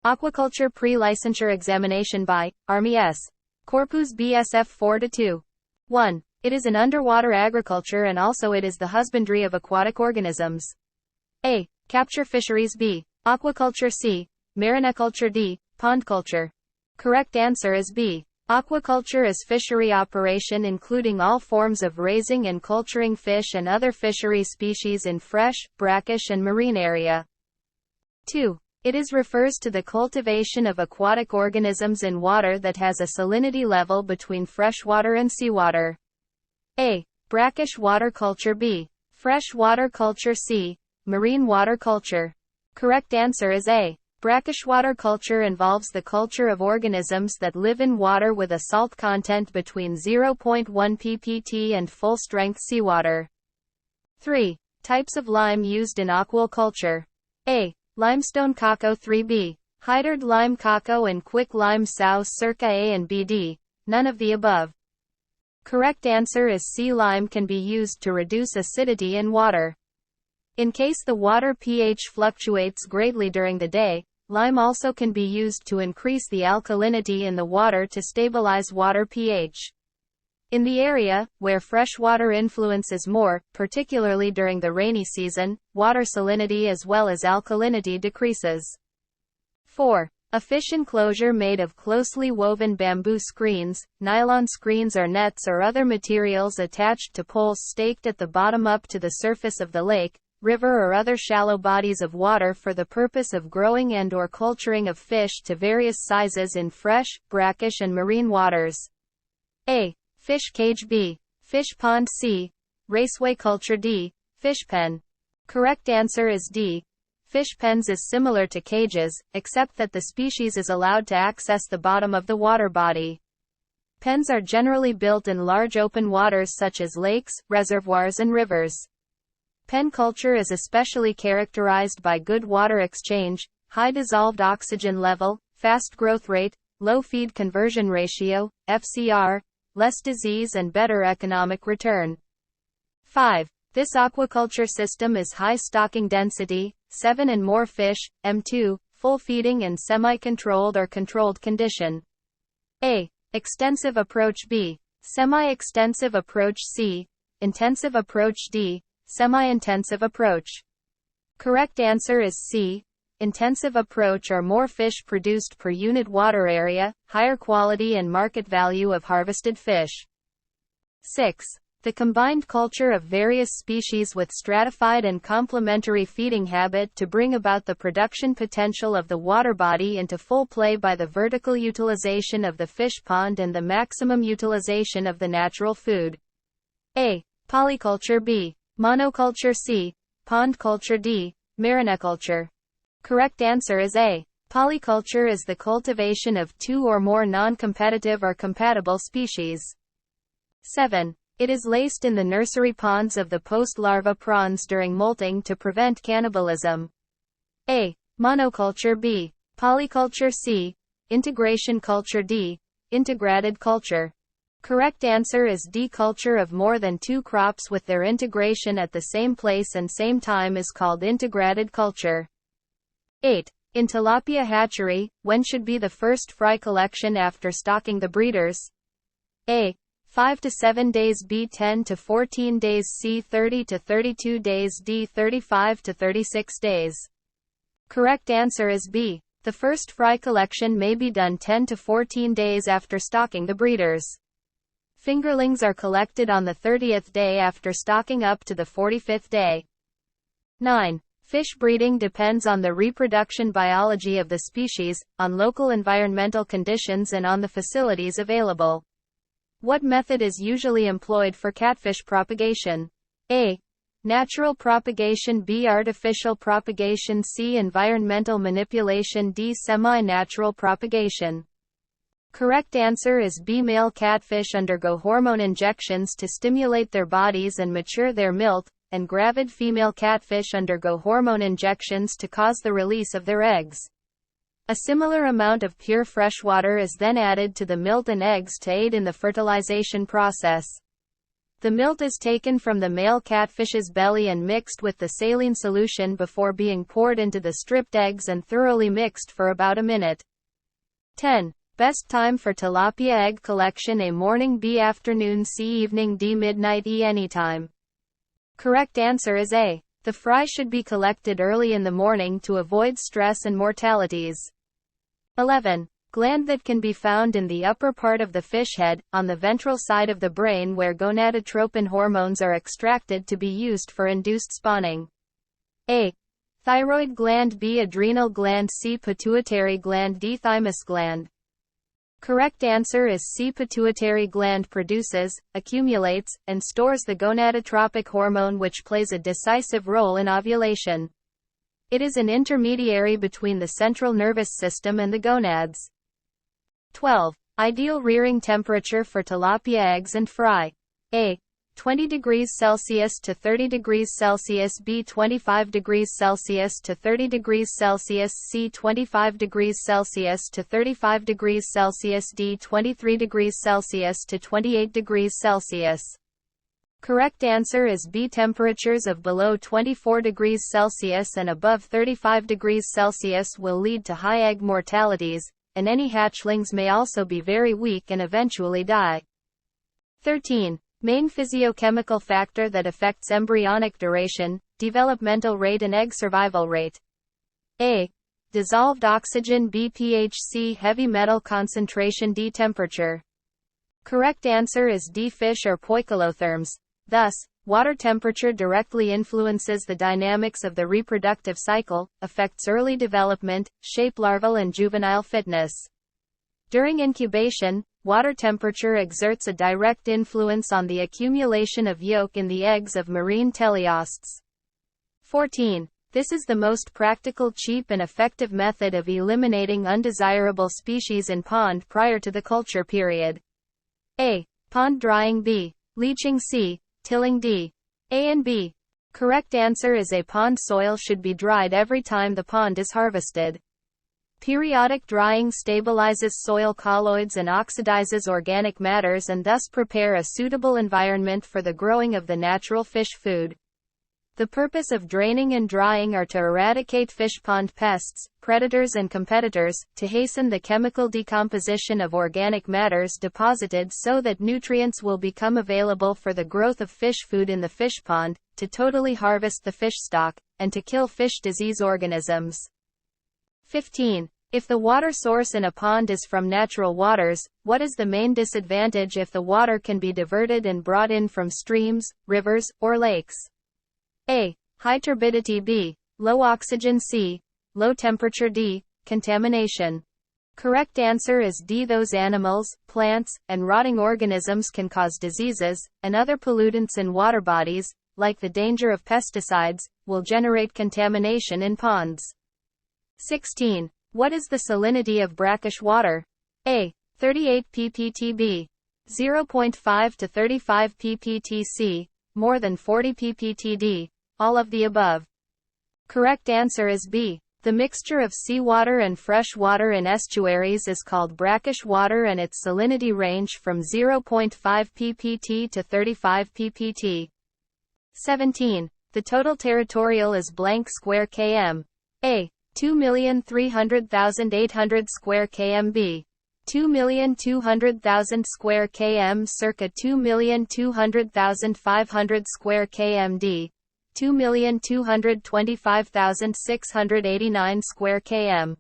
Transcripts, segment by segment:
Aquaculture Pre-Licensure Examination by Armie S. Corpuz BSF 4-2. 1. It is an underwater agriculture and also it is the husbandry of aquatic organisms. A. Capture fisheries. B. Aquaculture. C. Mariniculture. D. Pond culture. Correct answer is B. Aquaculture is fishery operation including all forms of raising and culturing fish and other fishery species in fresh, brackish and marine area. 2. It refers to the cultivation of aquatic organisms in water that has a salinity level between freshwater and seawater. A. Brackish water culture. B. Freshwater culture. C. Marine water culture. Correct answer is A. Brackish water culture involves the culture of organisms that live in water with a salt content between 0.1 ppt and full-strength seawater. 3. Types of lime used in aquaculture. A. Limestone Coco. 3b. Hydred lime Coco and quick lime South circa A and BD. None of the above. Correct answer is C. Lime can be used to reduce acidity in water. In case the water pH fluctuates greatly during the day, lime also can be used to increase the alkalinity in the water to stabilize water pH. In the area where freshwater influence is more, particularly during the rainy season, water salinity as well as alkalinity decreases. 4. A fish enclosure made of closely woven bamboo screens, nylon screens or nets or other materials attached to poles staked at the bottom up to the surface of the lake, river or other shallow bodies of water for the purpose of growing and/or culturing of fish to various sizes in fresh, brackish and marine waters. A. Fish cage. B. Fish pond. C. Raceway culture. D. Fish pen. Correct answer is D. Fish pens is similar to cages, except that the species is allowed to access the bottom of the water body. Pens are generally built in large open waters such as lakes, reservoirs and rivers. Pen culture is especially characterized by good water exchange, high dissolved oxygen level, fast growth rate, low feed conversion ratio, FCR, less disease and better economic return. 5. This aquaculture system is high stocking density, 7 and more fish, M2, full feeding and semi-controlled or controlled condition. A. Extensive approach. B. Semi-extensive approach. C. Intensive approach. D. Semi-intensive approach. Correct answer is C. Intensive approach or more fish produced per unit water area, higher quality and market value of harvested fish. 6. The combined culture of various species with stratified and complementary feeding habit to bring about the production potential of the water body into full play by the vertical utilization of the fish pond and the maximum utilization of the natural food. A. Polyculture. B. Monoculture. C. Pond culture. D. Mariniculture. Correct answer is A. Polyculture is the cultivation of two or more non-competitive or compatible species. 7. It is laced in the nursery ponds of the post-larva prawns during molting to prevent cannibalism. A. Monoculture. B. Polyculture. C. Integration culture. D. Integrated culture. Correct answer is D. Culture of more than two crops with their integration at the same place and same time is called integrated culture. 8. In tilapia hatchery, when should be the first fry collection after stocking the breeders? A. 5 to 7 days. B. 10 to 14 days. C. 30 to 32 days. D. 35 to 36 days. Correct answer is B. The first fry collection may be done 10 to 14 days after stocking the breeders. Fingerlings are collected on the 30th day after stocking up to the 45th day. 9. Fish breeding depends on the reproduction biology of the species, on local environmental conditions and on the facilities available. What method is usually employed for catfish propagation? A. Natural propagation. B. Artificial propagation. C. Environmental manipulation. D. Semi-natural propagation. Correct answer is B. Male catfish undergo hormone injections to stimulate their bodies and mature their milt, and gravid female catfish undergo hormone injections to cause the release of their eggs. A similar amount of pure freshwater is then added to the milt and eggs to aid in the fertilization process. The milt is taken from the male catfish's belly and mixed with the saline solution before being poured into the stripped eggs and thoroughly mixed for about a minute. 10. Best time for tilapia egg collection: A. Morning, B. Afternoon, C. Evening, D. Midnight, E. Anytime. Correct answer is A. The fry should be collected early in the morning to avoid stress and mortalities. 11. Gland that can be found in the upper part of the fish head, on the ventral side of the brain, where gonadotropin hormones are extracted to be used for induced spawning. A. Thyroid gland, B. Adrenal gland, C. Pituitary gland, D. Thymus gland. Correct answer is C. Pituitary gland produces, accumulates, and stores the gonadotropic hormone, which plays a decisive role in ovulation. It is an intermediary between the central nervous system and the gonads. 12. Ideal rearing temperature for tilapia eggs and fry. A. 20 degrees Celsius to 30 degrees Celsius, B. 25 degrees Celsius to 30 degrees Celsius, C. 25 degrees Celsius to 35 degrees Celsius, D. 23 degrees Celsius to 28 degrees Celsius. Correct answer is B. Temperatures of below 24 degrees Celsius and above 35 degrees Celsius will lead to high egg mortalities, and any hatchlings may also be very weak and eventually die. 13. Main physiochemical factor that affects embryonic duration, developmental rate and egg survival rate. A. Dissolved oxygen, B. pH, C. Heavy metal concentration, D. Temperature. Correct answer is D. Fish or poikilotherms. Thus, water temperature directly influences the dynamics of the reproductive cycle, affects early development, shape larval and juvenile fitness. During incubation, water temperature exerts a direct influence on the accumulation of yolk in the eggs of marine teleosts. 14. This is the most practical, cheap and effective method of eliminating undesirable species in pond prior to the culture period. A. Pond drying, B. Leaching, C. Tilling, D. A and B. Correct answer is A. Pond soil should be dried every time the pond is harvested. Periodic drying stabilizes soil colloids and oxidizes organic matters and thus prepare a suitable environment for the growing of the natural fish food. The purpose of draining and drying are to eradicate fish pond pests, predators and competitors, to hasten the chemical decomposition of organic matters deposited so that nutrients will become available for the growth of fish food in the fish pond, to totally harvest the fish stock, and to kill fish disease organisms. 15. If the water source in a pond is from natural waters, what is the main disadvantage if the water can be diverted and brought in from streams, rivers, or lakes? A. High turbidity, B. Low oxygen, C. Low temperature, D. Contamination. Correct answer is D. Those animals, plants, and rotting organisms can cause diseases, and other pollutants in water bodies, like the danger of pesticides, will generate contamination in ponds. 16. What is the salinity of brackish water? A. 38 ppt, B. 0.5 to 35 ppt, C. More than 40 ppt, D. All of the above. Correct answer is B. The mixture of seawater and fresh water in estuaries is called brackish water and its salinity range from 0.5 ppt to 35 ppt. 17. The total territorial is blank square km. A. 2,300,800 square km, B. 2,200,000 square km, circa 2,200,500 square km, D. 2,225,689 square km.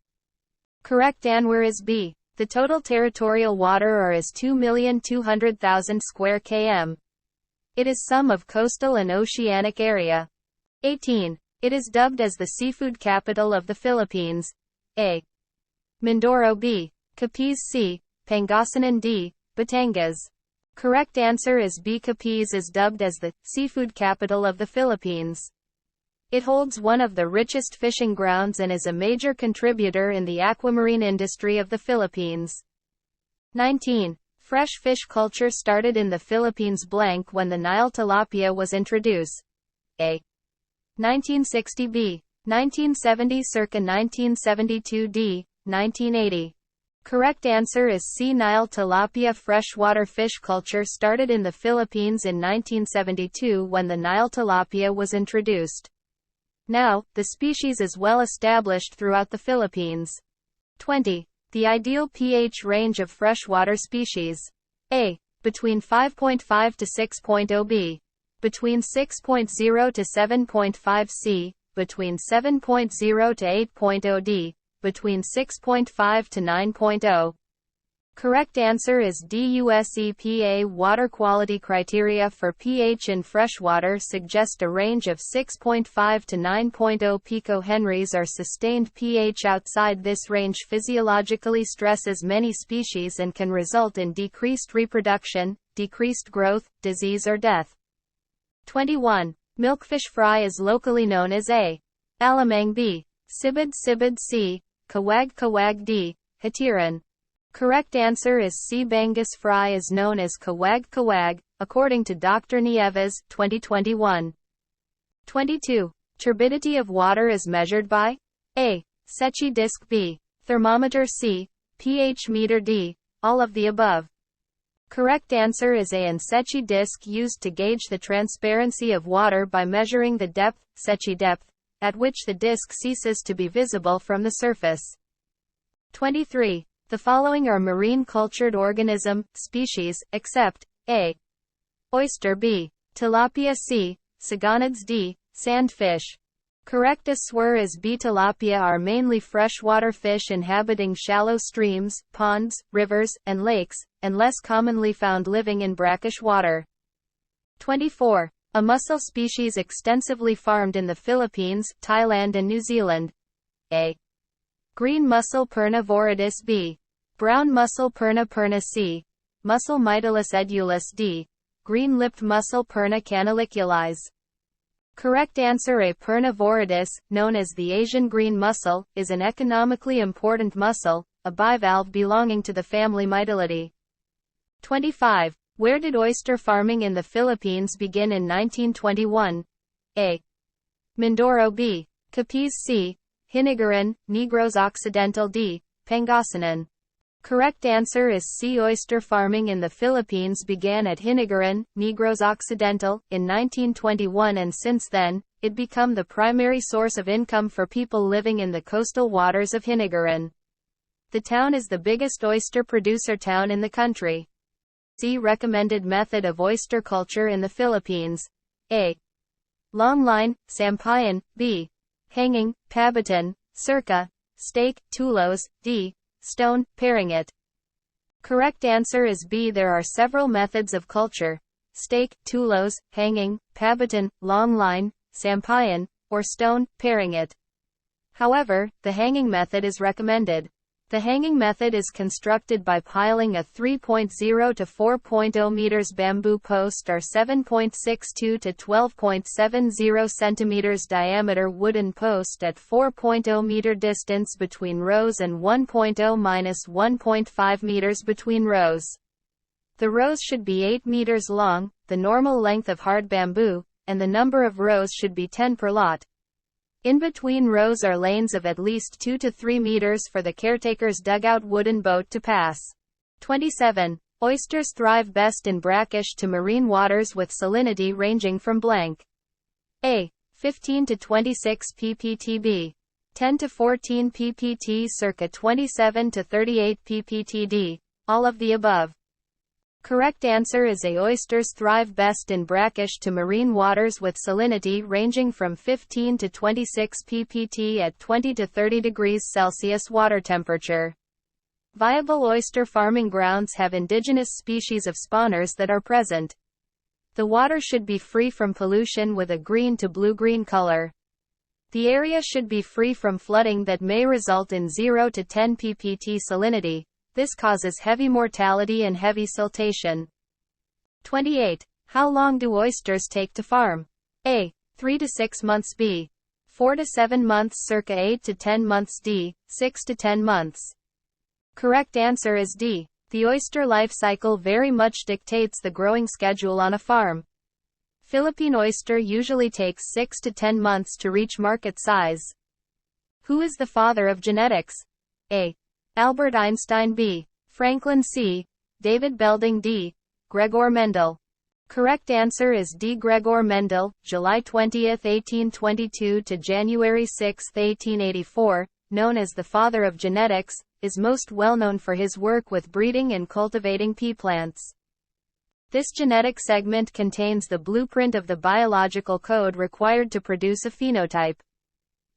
Correct answer is B. The total territorial water is 2,200,000 square km. It is sum of coastal and oceanic area. 18. It is dubbed as the seafood capital of the Philippines. A. Mindoro, B. Capiz, C. Pangasinan, D. Batangas. Correct answer is B. Capiz is dubbed as the seafood capital of the Philippines. It holds one of the richest fishing grounds and is a major contributor in the aquamarine industry of the Philippines. 19. Fresh fish culture started in the Philippines blank when the Nile tilapia was introduced. A. 1960, B. 1970, circa 1972, D. 1980. Correct answer is C. Nile tilapia. Freshwater fish culture started in the Philippines in 1972 when the Nile tilapia was introduced. Now, the species is well established throughout the Philippines. 20. The ideal pH range of freshwater species. A. Between 5.5 to 6.0 B. Between 6.0 to 7.5 C. Between 7.0 to 8.0 D. Between 6.5 to 9.0. Correct answer is D. USEPA water quality criteria for pH in freshwater suggest a range of 6.5 to 9.0 picohenries or sustained pH. Outside this range physiologically stresses many species and can result in decreased reproduction, decreased growth, disease or death. 21. Milkfish fry is locally known as A. Alamang B. Sibid C. Kawag D. Hatiran. Correct answer is C. Bangus fry is known as kawag, according to Dr. Nieves, 2021. 22. Turbidity of water is measured by A. Secchi disc B. Thermometer C. pH meter D. All of the above. Correct answer is A. An Secchi disc used to gauge the transparency of water by measuring the depth, Secchi depth, at which the disc ceases to be visible from the surface. 23. The following are marine cultured organism species, except A. Oyster B. Tilapia C. Sagonids D. Sandfish. Correct answer is B. Tilapia are mainly freshwater fish inhabiting shallow streams, ponds, rivers, and lakes, and less commonly found living in brackish water. 24. A mussel species extensively farmed in the Philippines, Thailand and New Zealand. A. Green mussel Perna viridis B. Brown mussel Perna C. Mussel Mytilus edulis D. Green-lipped mussel Perna canaliculus. Correct answer A. Perna viridis, known as the Asian green mussel, is an economically important mussel, a bivalve belonging to the family Mytilidae. 25. Where did oyster farming in the Philippines begin in 1921? A. Mindoro B. Capiz C. Hinigaran, Negros Occidental D. Pangasinan. Correct answer is C. Oyster farming in the Philippines began at Hinigaran, Negros Occidental, in 1921 and since then, it became the primary source of income for people living in the coastal waters of Hinigaran. The town is the biggest oyster producer town in the country. C. Recommended method of oyster culture in the Philippines. A. Long line, sampayan, B. Hanging, pabitan, circa, stake, tulos, D. Stone, paring it. Correct answer is B. There are several methods of culture: stake, tulos, hanging, pabitan, long line, sampayan, or stone, paring it. However, the hanging method is recommended. The hanging method is constructed by piling a 3.0 to 4.0 meters bamboo post or 7.62 to 12.70 centimeters diameter wooden post at 4.0 meter distance between rows and 1.0-1.5 meters between rows. The rows should be 8 meters long, the normal length of hard bamboo, and the number of rows should be 10 per lot. In between rows are lanes of at least 2 to 3 meters for the caretaker's dugout wooden boat to pass. 27. Oysters thrive best in brackish to marine waters with salinity ranging from blank. A. 15 to 26 ppt B. 10 to 14 ppt circa 27 to 38 ppt D. All of the above. Correct answer is A. Oysters thrive best in brackish to marine waters with salinity ranging from 15 to 26 ppt at 20 to 30 degrees Celsius water temperature. Viable oyster farming grounds have indigenous species of spawners that are present. The water should be free from pollution with a green to blue-green color. The area should be free from flooding that may result in 0 to 10 ppt salinity. This causes heavy mortality and heavy siltation. 28. How long do oysters take to farm? A. 3 to 6 months B. 4 to 7 months circa 8 to 10 months D. 6 to 10 months. Correct answer is D. The oyster life cycle very much dictates the growing schedule on a farm. Philippine oyster usually takes 6 to 10 months to reach market size. Who is the father of genetics? A. Albert Einstein B. Franklin C. David Belding D. Gregor Mendel. Correct answer is D. Gregor Mendel, July 20, 1822 to January 6, 1884, known as the father of genetics, is most well known for his work with breeding and cultivating pea plants. This genetic segment contains the blueprint of the biological code required to produce a phenotype.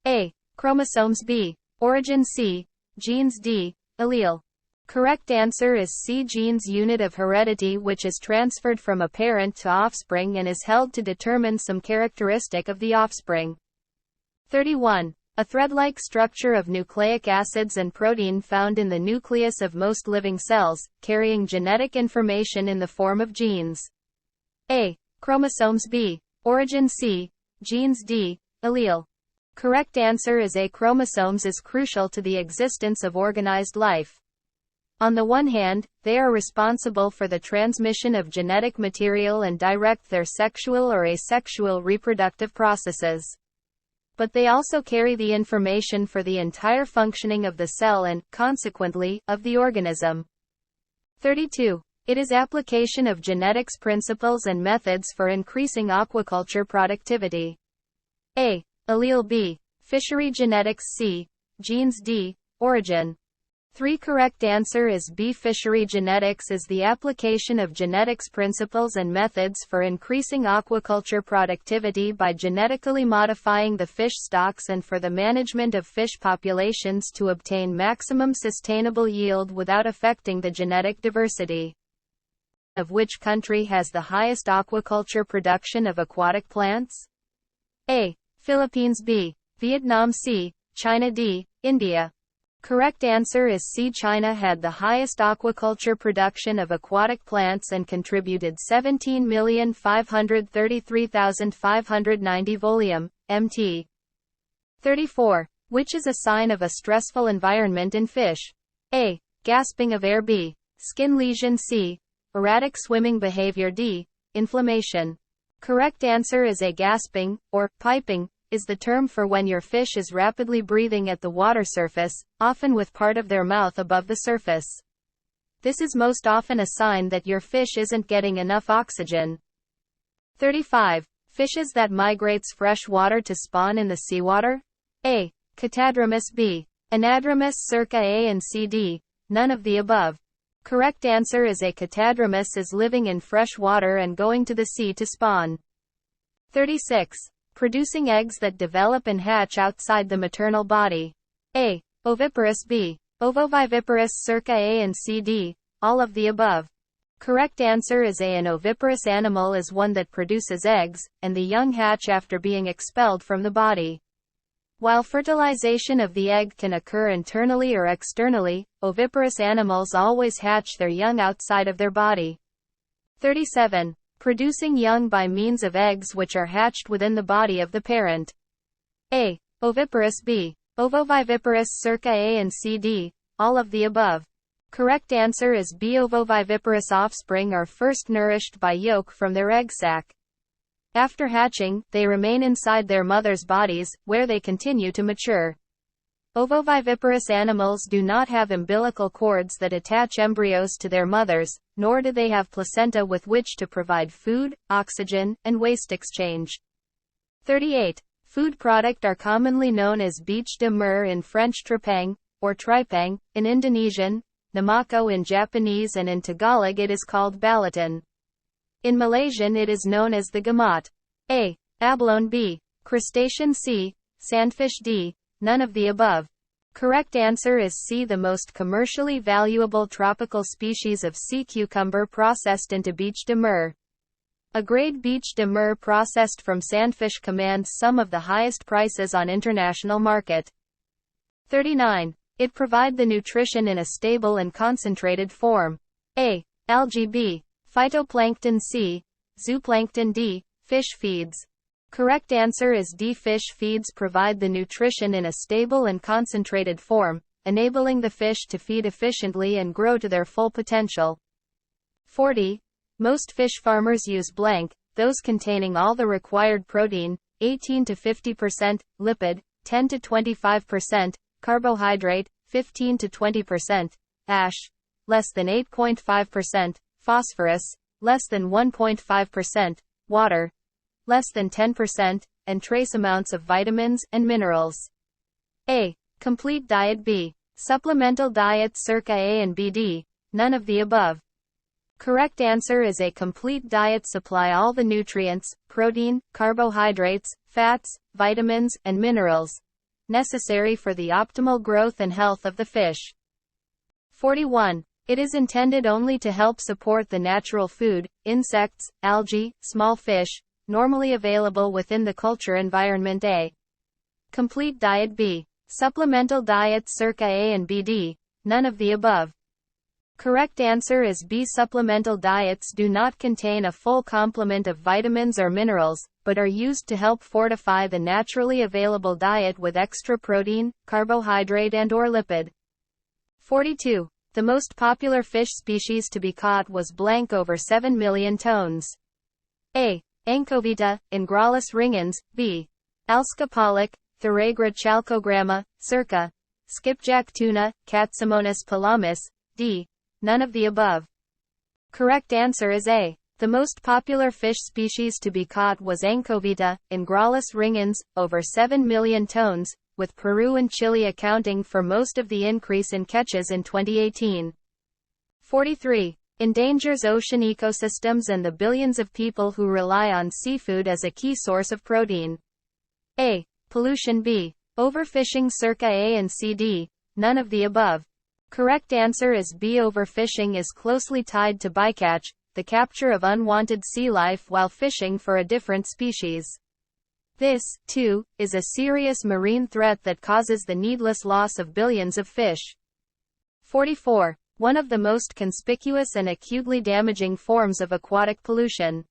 A. Chromosomes. B. Origin. C. Genes. D. Allele. Correct answer is C. Genes, unit of heredity which is transferred from a parent to offspring and is held to determine some characteristic of the offspring. 31. A thread-like structure of nucleic acids and protein found in the nucleus of most living cells, carrying genetic information in the form of genes. A. Chromosomes. B. Origin. C. Genes. D. Allele. Correct answer is A. Chromosomes is crucial to the existence of organized life. On the one hand, they are responsible for the transmission of genetic material and direct their sexual or asexual reproductive processes. But they also carry the information for the entire functioning of the cell and, consequently, of the organism. 32. It is application of genetics principles and methods for increasing aquaculture productivity. A. Allele. B. Fishery genetics. C. Genes. D. Origin. 3. Correct answer is B. Fishery genetics is the application of genetics principles and methods for increasing aquaculture productivity by genetically modifying the fish stocks and for the management of fish populations to obtain maximum sustainable yield without affecting the genetic diversity. Of which country has the highest aquaculture production of aquatic plants? A. Philippines. B. Vietnam. C. China. D. India. Correct answer is C. China had the highest aquaculture production of aquatic plants and contributed 17,533,590 volume, mt. 34. Which is a sign of a stressful environment in fish? A. Gasping of air. B. Skin lesion. C. Erratic swimming behavior. D. Inflammation. Correct answer is A. Gasping, or piping, is the term for when your fish is rapidly breathing at the water surface, often with part of their mouth above the surface. This is most often a sign that your fish isn't getting enough oxygen. 35. Fishes that migrates fresh water to spawn in the seawater? A. Catadromys. B. Anadromys. Circa A and C. D. None of the above. Correct answer is A. Catadromys is living in fresh water and going to the sea to spawn. 36. Producing eggs that develop and hatch outside the maternal body. A. Oviparous. B. Ovoviviparous. Circa A and C. D. All of the above. Correct answer is A. An oviparous animal is one that produces eggs, and the young hatch after being expelled from the body. While fertilization of the egg can occur internally or externally, oviparous animals always hatch their young outside of their body. 37. Producing young by means of eggs which are hatched within the body of the parent. A. Oviparous. B. Ovoviviparous. Circa A and C. D. All of the above. Correct answer is B. Ovoviviparous offspring are first nourished by yolk from their egg sac. After hatching, they remain inside their mother's bodies, where they continue to mature. Ovoviviparous animals do not have umbilical cords that attach embryos to their mothers, nor do they have placenta with which to provide food, oxygen, and waste exchange. 38. Food product are commonly known as biche de mer in French tripang, or tripang, in Indonesian, namako in Japanese, and in Tagalog it is called balaton. In Malaysian it is known as the gamat. A. Abalone. B. Crustacean. C. Sandfish. D. None of the above. Correct answer is C. The most commercially valuable tropical species of sea cucumber processed into biche de mer. A grade biche de mer processed from sandfish commands some of the highest prices on international market. 39. It provide the nutrition in a stable and concentrated form. A. Algae. B. Phytoplankton. C. Zooplankton. D. Fish feeds. Correct answer is D. Fish feeds provide the nutrition in a stable and concentrated form, enabling the fish to feed efficiently and grow to their full potential. 40. Most fish farmers use blank, those containing all the required protein, 18 to 50%, lipid, 10 to 25%, carbohydrate, 15 to 20%, ash, less than 8.5%, phosphorus, less than 1.5%, water, less than 10%, and trace amounts of vitamins and minerals. A. Complete diet. B. Supplemental diet. Circa A and BD, none of the above. Correct answer is A. Complete diet supply all the nutrients, protein, carbohydrates, fats, vitamins, and minerals necessary for the optimal growth and health of the fish. 41. It is intended only to help support the natural food, insects, algae, small fish, normally available within the culture environment. A. Complete diet. B. Supplemental diet. Circa A and BD, none of the above. Correct answer is B. Supplemental diets do not contain a full complement of vitamins or minerals, but are used to help fortify the naturally available diet with extra protein, carbohydrate and/or lipid. 42. The most popular fish species to be caught was blank over 7 million tons. A. Anchoveta, Ingrallus ringens. B. Alska pollock, Thuragra chalcogramma, circa. Skipjack tuna, Catsamonas pelamis. D. None of the above. Correct answer is A. The most popular fish species to be caught was Anchoveta, Ingrallus ringens, over 7 million tons, with Peru and Chile accounting for most of the increase in catches in 2018. 43. Endangers ocean ecosystems and the billions of people who rely on seafood as a key source of protein. A. Pollution. B. Overfishing. Circa A and CD, none of the above. Correct answer is B. Overfishing is closely tied to bycatch, the capture of unwanted sea life while fishing for a different species. This, too, is a serious marine threat that causes the needless loss of billions of fish. 44. One of the most conspicuous and acutely damaging forms of aquatic pollution.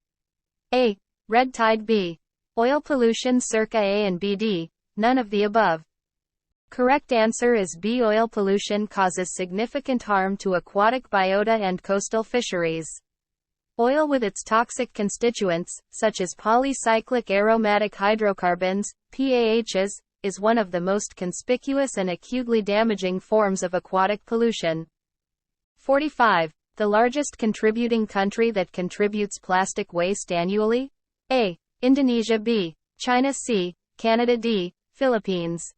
A. Red tide. B. Oil pollution. Circa A and BD, none of the above. Correct answer is B. Oil pollution causes significant harm to aquatic biota and coastal fisheries. Oil with its toxic constituents, such as polycyclic aromatic hydrocarbons, PAHs, is one of the most conspicuous and acutely damaging forms of aquatic pollution. 45. The largest contributing country that contributes plastic waste annually? A. Indonesia. B. China. C. Canada. D. Philippines.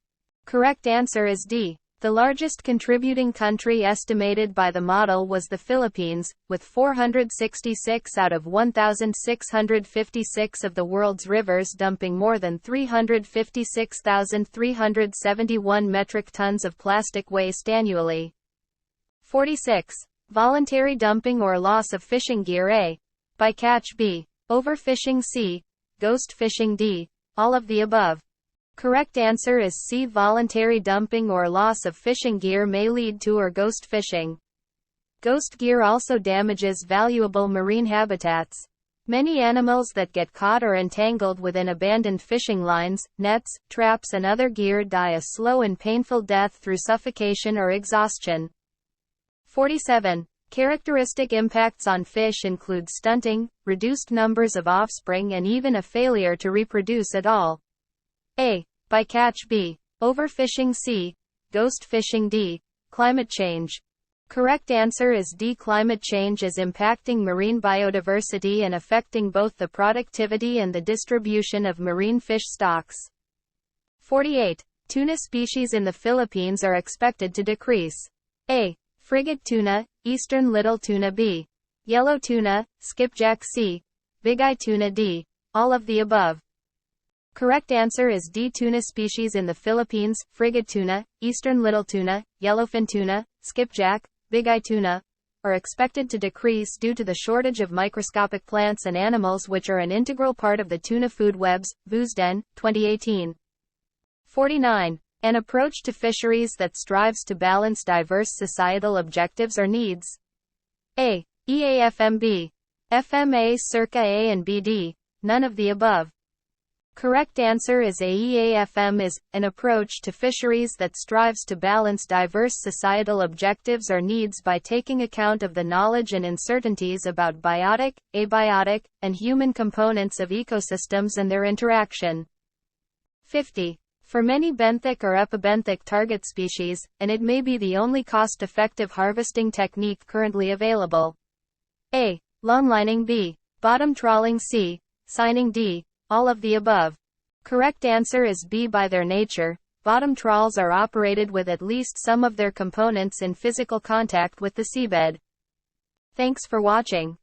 Correct answer is D. The largest contributing country estimated by the model was the Philippines, with 466 out of 1,656 of the world's rivers dumping more than 356,371 metric tons of plastic waste annually. 46. Voluntary dumping or loss of fishing gear. A. Bycatch. B. Overfishing. C. Ghost fishing. D. All of the above. Correct answer is C. Voluntary dumping or loss of fishing gear may lead to or ghost fishing. Ghost gear also damages valuable marine habitats. Many animals that get caught or entangled within abandoned fishing lines, nets, traps and other gear die a slow and painful death through suffocation or exhaustion. 47. Characteristic impacts on fish include stunting, reduced numbers of offspring and even a failure to reproduce at all. A. Bycatch. B. Overfishing. C. Ghost fishing. D. Climate change. Correct answer is D. Climate change is impacting marine biodiversity and affecting both the productivity and the distribution of marine fish stocks. 48. Tuna species in the Philippines are expected to decrease. A. Frigate tuna, eastern little tuna. B. Yellow tuna, skipjack. C. Big-eye tuna. D. All of the above. Correct answer is D. Tuna species in the Philippines, frigate tuna, eastern little tuna, yellowfin tuna, skipjack, big-eye tuna, are expected to decrease due to the shortage of microscopic plants and animals which are an integral part of the tuna food webs, VUSDEN, 2018. 49. An approach to fisheries that strives to balance diverse societal objectives or needs. A. EAFM. FMA. Circa A and BD, none of the above. Correct answer is A. EAFM is an approach to fisheries that strives to balance diverse societal objectives or needs by taking account of the knowledge and uncertainties about biotic, abiotic, and human components of ecosystems and their interaction. 50. for many benthic or epibenthic target species, and it may be the only cost-effective harvesting technique currently available. A. Lawn lining. B. Bottom trawling. C. Signing. D. All of the above. Correct answer is B. By their nature, bottom trawls are operated with at least some of their components in physical contact with the seabed. Thanks for watching.